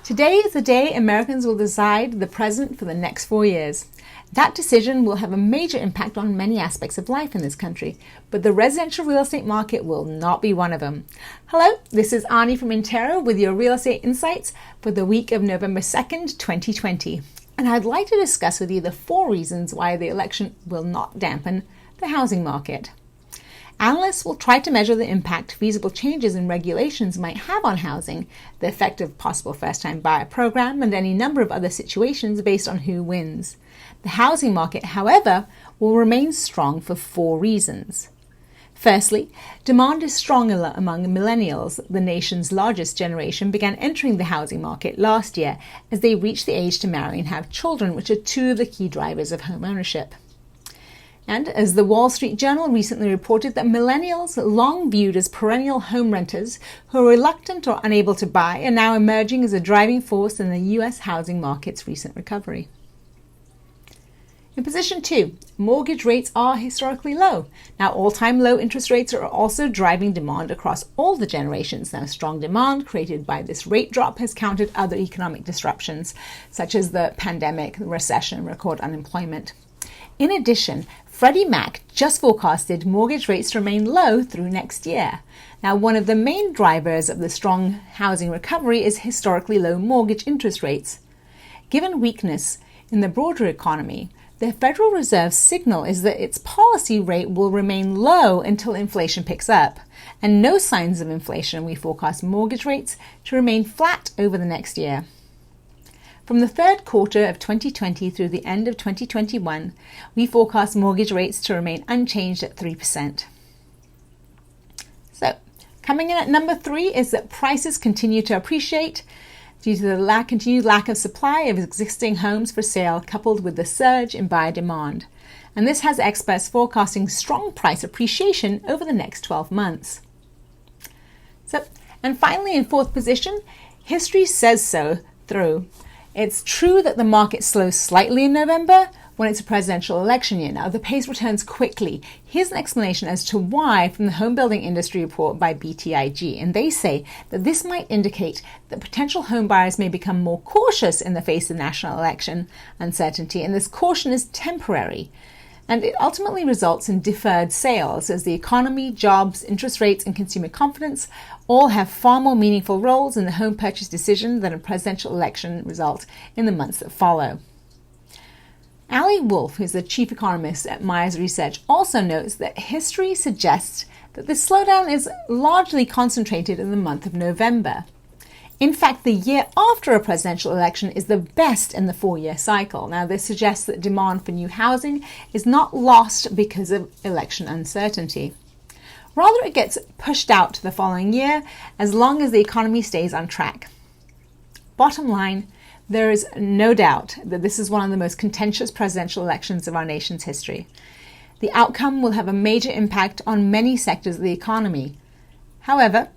Today is the day Americans will decide the president for the next 4 years. That decision will have a major impact on many aspects of life in this country, but the residential real estate market will not be one of them. Hello, this is Ani from Intero with your real estate insights for the week of November 2nd, 2020. And I'd like to discuss with you the 4 reasons why the election will not dampen the housing market. Analysts will try to measure the impact feasible changes in regulations might have on housing, the effect of possible first-time buyer program, and any number of other situations based on who wins. The housing market, however, will remain strong for 4 reasons. Firstly, demand is strong among millennials. The nation's largest generation began entering the housing market last year as they reached the age to marry and have children, which are 2 of the key drivers of home ownership. And as the Wall Street Journal recently reported that millennials, long viewed as perennial home renters who are reluctant or unable to buy, are now emerging as a driving force in the U.S. housing market's recent recovery. In position 2, mortgage rates are historically low. Now, all-time low interest rates are also driving demand across all the generations. Now, strong demand created by this rate drop has countered other economic disruptions, such as the pandemic, the recession, and record unemployment. In addition, Freddie Mac just forecasted mortgage rates to remain low through next year. Now, one of the main drivers of the strong housing recovery is historically low mortgage interest rates. Given weakness in the broader economy, the Federal Reserve's signal is that its policy rate will remain low until inflation picks up, and no signs of inflation. We forecast mortgage rates to remain flat over the next year. From the third quarter of 2020 through the end of 2021, we forecast mortgage rates to remain unchanged at 3%. So, coming in at number 3 is that prices continue to appreciate due to the continued lack of supply of existing homes for sale, coupled with the surge in buyer demand. And this has experts forecasting strong price appreciation over the next 12 months. And finally, in 4th position, history says so through. It's true that the market slows slightly in November when it's a presidential election year. Now, the pace returns quickly. Here's an explanation as to why from the Home Building Industry Report by BTIG. And they say that this might indicate that potential home buyers may become more cautious in the face of national election uncertainty. And this caution is temporary. And it ultimately results in deferred sales as the economy, jobs, interest rates, and consumer confidence all have far more meaningful roles in the home purchase decision than a presidential election result in the months that follow. Ali Wolf, who's the chief economist at Myers Research, also notes that history suggests that this slowdown is largely concentrated in the month of November. In fact, the year after a presidential election is the best in the 4-year cycle. Now, this suggests that demand for new housing is not lost because of election uncertainty. Rather, it gets pushed out to the following year as long as the economy stays on track. Bottom line, there is no doubt that this is one of the most contentious presidential elections of our nation's history. The outcome will have a major impact on many sectors of the economy. However,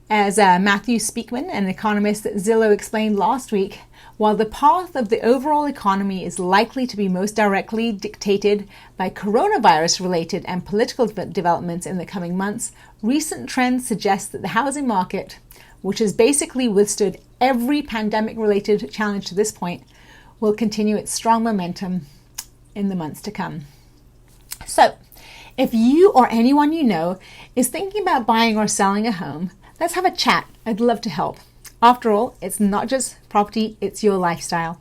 as Matthew Speakman, an economist at Zillow, explained last week, while the path of the overall economy is likely to be most directly dictated by coronavirus-related and political developments in the coming months, recent trends suggest that the housing market, which has basically withstood every pandemic-related challenge to this point, will continue its strong momentum in the months to come. So, if you or anyone you know is thinking about buying or selling a home, let's have a chat. I'd love to help. After all, it's not just property, it's your lifestyle.